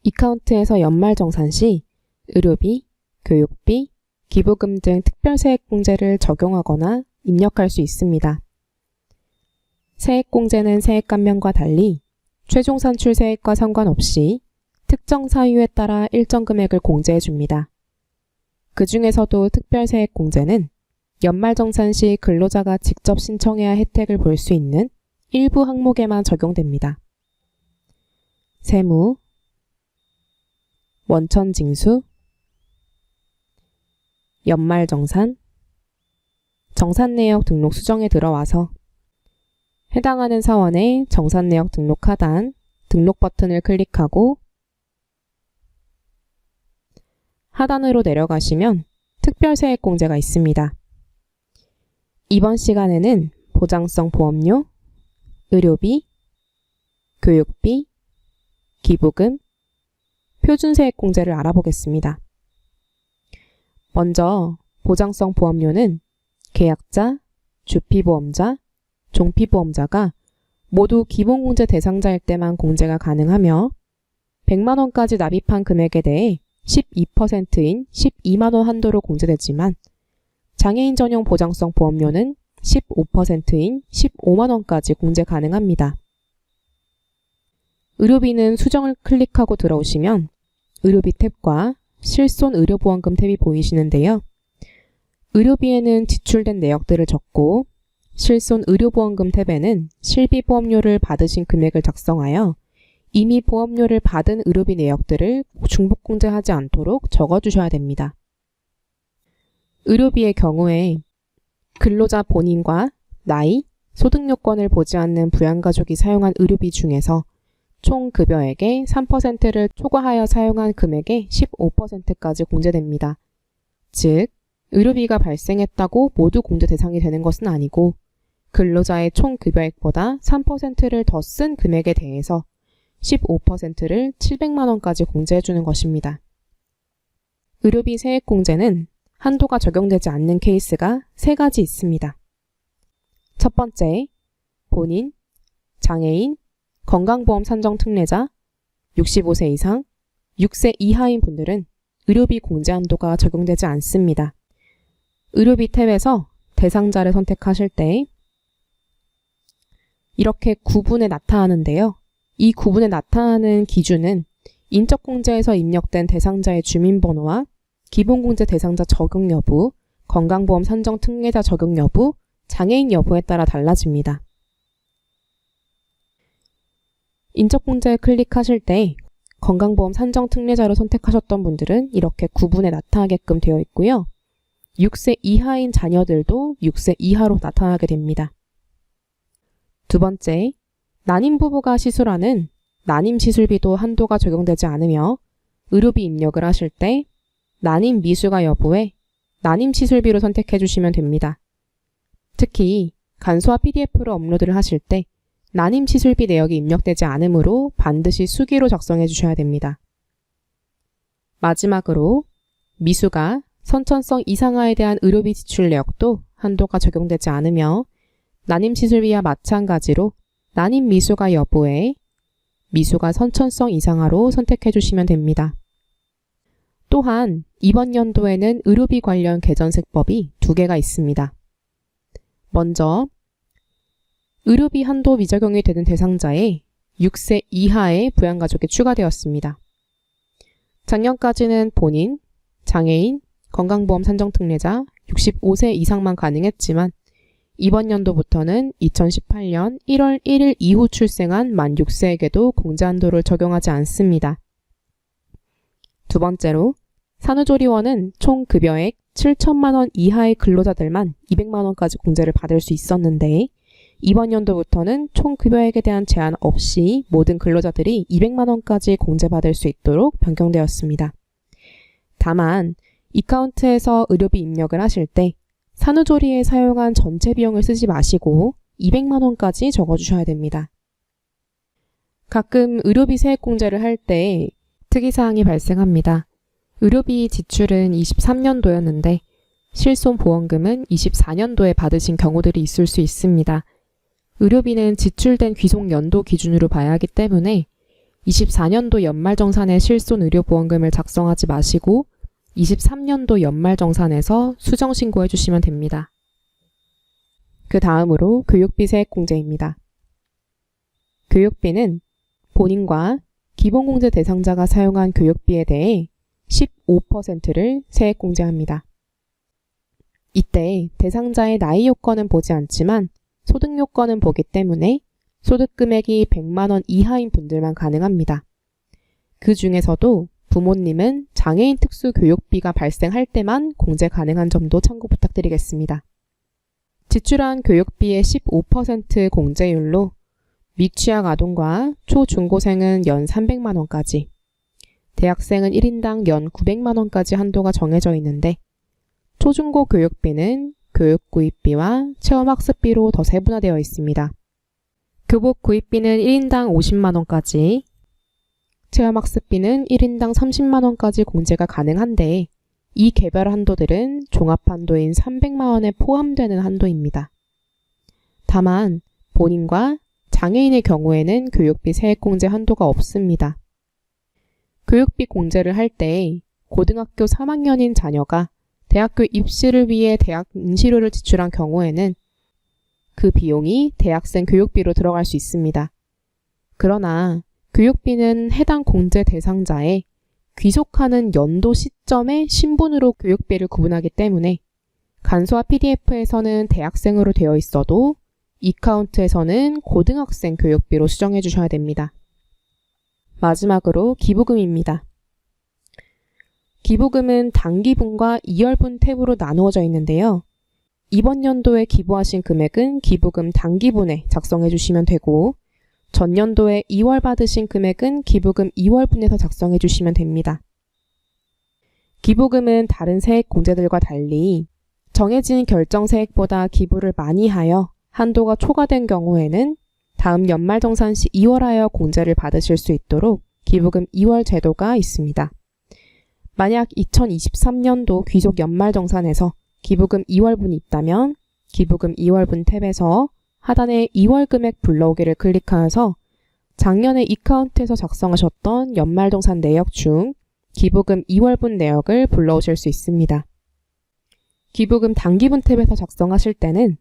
이카운트에서 연말정산 시 의료비, 교육비, 기부금 등 특별세액공제를 적용하거나 입력할 수 있습니다. 세액공제는 세액감면과 달리 최종 산출세액과 상관없이 특정 사유에 따라 일정 금액을 공제해 줍니다. 그 중에서도 특별세액공제는 연말정산 시 근로자가 직접 신청해야 혜택을 볼 수 있는 일부 항목에만 적용됩니다. 세무, 원천징수, 연말정산, 정산내역 등록 수정에 들어와서 해당하는 사원의 정산내역 등록 하단 등록 버튼을 클릭하고 하단으로 내려가시면 특별세액공제가 있습니다. 이번 시간에는 보장성 보험료, 의료비, 교육비, 기부금, 표준세액공제를 알아보겠습니다. 먼저 보장성 보험료는 계약자, 주피보험자, 종피보험자가 모두 기본공제 대상자일 때만 공제가 가능하며 100만 원까지 납입한 금액에 대해 12%인 12만 원 한도로 공제되지만 장애인 전용 보장성 보험료는 15%인 15만 원까지 공제 가능합니다. 의료비는 수정을 클릭하고 들어오시면 의료비 탭과 실손 의료보험금 탭이 보이시는데요. 의료비에는 지출된 내역들을 적고 실손 의료보험금 탭에는 실비보험료를 받으신 금액을 작성하여 이미 보험료를 받은 의료비 내역들을 중복공제하지 않도록 적어주셔야 됩니다. 의료비의 경우에 근로자 본인과 나이, 소득 요건을 보지 않는 부양가족이 사용한 의료비 중에서 총 급여액의 3%를 초과하여 사용한 금액의 15%까지 공제됩니다. 즉, 의료비가 발생했다고 모두 공제 대상이 되는 것은 아니고 근로자의 총 급여액보다 3%를 더 쓴 금액에 대해서 15%를 700만 원까지 공제해 주는 것입니다. 의료비 세액공제는 한도가 적용되지 않는 케이스가 3가지 있습니다. 첫 번째, 본인, 장애인, 건강보험 산정 특례자, 65세 이상, 6세 이하인 분들은 의료비 공제 한도가 적용되지 않습니다. 의료비 탭에서 대상자를 선택하실 때 이렇게 구분에 나타나는데요. 이 구분에 나타나는 기준은 인적공제에서 입력된 대상자의 주민번호와 기본공제 대상자 적용 여부, 건강보험 산정 특례자 적용 여부, 장애인 여부에 따라 달라집니다. 인적공제에 클릭하실 때 건강보험 산정 특례자로 선택하셨던 분들은 이렇게 구분에 나타나게끔 되어 있고요. 6세 이하인 자녀들도 6세 이하로 나타나게 됩니다. 두 번째, 난임 부부가 시술하는 난임 시술비도 한도가 적용되지 않으며 의료비 입력을 하실 때 난임 미수가 여부에 난임 시술비로 선택해 주시면 됩니다. 특히 간소화 PDF로 업로드를 하실 때 난임 시술비 내역이 입력되지 않으므로 반드시 수기로 작성해 주셔야 됩니다. 마지막으로 미수가 선천성 이상화에 대한 의료비 지출 내역도 한도가 적용되지 않으며 난임 시술비와 마찬가지로 난임 미수가 여부에 미수가 선천성 이상화로 선택해 주시면 됩니다. 또한 이번 연도에는 의료비 관련 개전세법이 2개가 있습니다. 먼저 의료비 한도 미적용이 되는 대상자에 6세 이하의 부양가족이 추가되었습니다. 작년까지는 본인, 장애인, 건강보험 산정특례자 65세 이상만 가능했지만 이번 연도부터는 2018년 1월 1일 이후 출생한 만 6세에게도 공제 한도를 적용하지 않습니다. 두 번째로 산후조리원은 총 급여액 7천만 원 이하의 근로자들만 200만 원까지 공제를 받을 수 있었는데 이번 연도부터는 총 급여액에 대한 제한 없이 모든 근로자들이 200만 원까지 공제받을 수 있도록 변경되었습니다. 다만 이카운트에서 의료비 입력을 하실 때 산후조리에 사용한 전체 비용을 쓰지 마시고 200만 원까지 적어주셔야 됩니다. 가끔 의료비 세액공제를 할 때 특이사항이 발생합니다. 의료비 지출은 23년도였는데 실손보험금은 24년도에 받으신 경우들이 있을 수 있습니다. 의료비는 지출된 귀속 연도 기준으로 봐야 하기 때문에 24년도 연말정산에 실손의료보험금을 작성하지 마시고 23년도 연말정산에서 수정신고해 주시면 됩니다. 그 다음으로 교육비 세액공제입니다. 교육비는 본인과 기본공제 대상자가 사용한 교육비에 대해 15%를 세액공제합니다. 이때 대상자의 나이 요건은 보지 않지만 소득 요건은 보기 때문에 소득 금액이 100만 원 이하인 분들만 가능합니다. 그 중에서도 부모님은 장애인 특수 교육비가 발생할 때만 공제 가능한 점도 참고 부탁드리겠습니다. 지출한 교육비의 15% 공제율로 미취학 아동과 초중고생은 연 300만 원까지, 대학생은 1인당 연 900만 원까지 한도가 정해져 있는데 초중고 교육비는 교육구입비와 체험학습비로 더 세분화되어 있습니다. 교복 구입비는 1인당 50만 원까지, 체험학습비는 1인당 30만 원까지 공제가 가능한데 이 개별 한도들은 종합한도인 300만 원에 포함되는 한도입니다. 다만 본인과 장애인의 경우에는 교육비 세액공제 한도가 없습니다. 교육비 공제를 할 때 고등학교 3학년인 자녀가 대학교 입시를 위해 대학 인시료를 지출한 경우에는 그 비용이 대학생 교육비로 들어갈 수 있습니다. 그러나 교육비는 해당 공제 대상자의 귀속하는 연도 시점의 신분으로 교육비를 구분하기 때문에 간소화 PDF에서는 대학생으로 되어 있어도 이카운트에서는 고등학생 교육비로 수정해 주셔야 됩니다. 마지막으로 기부금입니다. 기부금은 단기분과 이월분 탭으로 나누어져 있는데요. 이번 연도에 기부하신 금액은 기부금 단기분에 작성해 주시면 되고 전년도에 2월 받으신 금액은 기부금 2월분에서 작성해 주시면 됩니다. 기부금은 다른 세액 공제들과 달리 정해진 결정세액보다 기부를 많이 하여 한도가 초과된 경우에는 다음 연말정산 시 2월하여 공제를 받으실 수 있도록 기부금 2월 제도가 있습니다. 만약 2023년도 귀속 연말정산에서 기부금 2월분이 있다면 기부금 2월분 탭에서 하단에 2월 금액 불러오기를 클릭하여서 작년에 이카운트에서 작성하셨던 연말정산 내역 중 기부금 2월분 내역을 불러오실 수 있습니다. 기부금 단기분 탭에서 작성하실 때는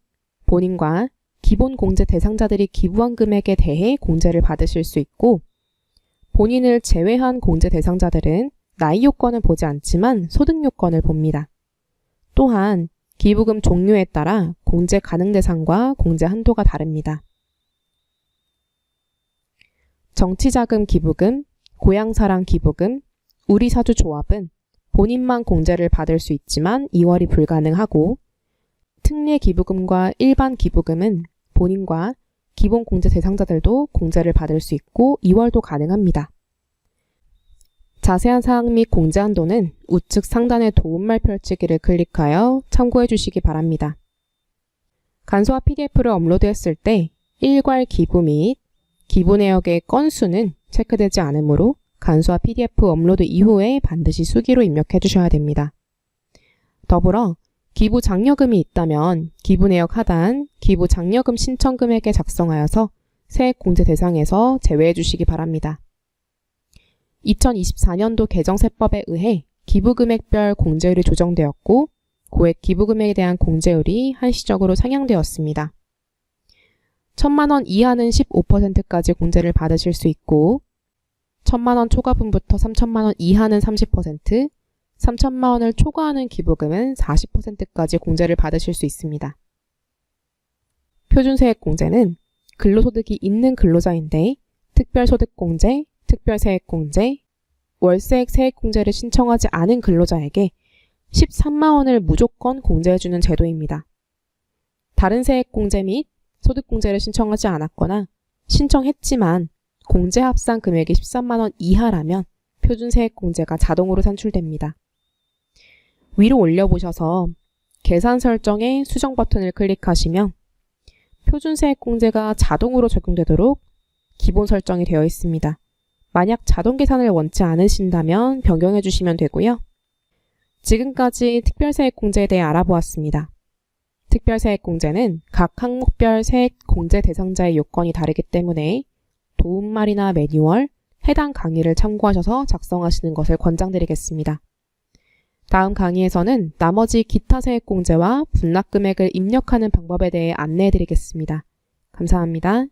본인과 기본 공제 대상자들이 기부한 금액에 대해 공제를 받으실 수 있고 본인을 제외한 공제 대상자들은 나이 요건을 보지 않지만 소득 요건을 봅니다. 또한 기부금 종류에 따라 공제 가능 대상과 공제 한도가 다릅니다. 정치자금 기부금, 고향사랑 기부금, 우리사주조합은 본인만 공제를 받을 수 있지만 2월이 불가능하고 특례 기부금과 일반 기부금은 본인과 기본 공제 대상자들도 공제를 받을 수 있고 2월도 가능합니다. 자세한 사항 및 공제 한도는 우측 상단의 도움말 펼치기를 클릭하여 참고해 주시기 바랍니다. 간소화 PDF를 업로드했을 때 일괄 기부 및 기부 내역의 건수는 체크되지 않으므로 간소화 PDF 업로드 이후에 반드시 수기로 입력해 주셔야 됩니다. 더불어 기부 장려금이 있다면 기부 내역 하단 기부 장려금 신청 금액에 작성하여서 세액 공제 대상에서 제외해 주시기 바랍니다. 2024년도 개정세법에 의해 기부금액별 공제율이 조정되었고 고액 기부금액에 대한 공제율이 한시적으로 상향되었습니다. 1,000만 원 이하는 15%까지 공제를 받으실 수 있고 1,000만 원 초과분부터 3,000만 원 이하는 30%, 3,000만 원을 초과하는 기부금은 40%까지 공제를 받으실 수 있습니다. 표준세액공제는 근로소득이 있는 근로자인데 특별소득공제, 특별세액공제, 월세액 세액공제를 신청하지 않은 근로자에게 13만 원을 무조건 공제해주는 제도입니다. 다른 세액공제 및 소득공제를 신청하지 않았거나 신청했지만 공제 합산 금액이 13만 원 이하라면 표준세액공제가 자동으로 산출됩니다. 위로 올려보셔서 계산 설정의 수정 버튼을 클릭하시면 표준세액공제가 자동으로 적용되도록 기본 설정이 되어 있습니다. 만약 자동 계산을 원치 않으신다면 변경해 주시면 되고요. 지금까지 특별세액공제에 대해 알아보았습니다. 특별세액공제는 각 항목별 세액공제 대상자의 요건이 다르기 때문에 도움말이나 매뉴얼, 해당 강의를 참고하셔서 작성하시는 것을 권장드리겠습니다. 다음 강의에서는 나머지 기타 세액공제와 분납금액을 입력하는 방법에 대해 안내해드리겠습니다. 감사합니다.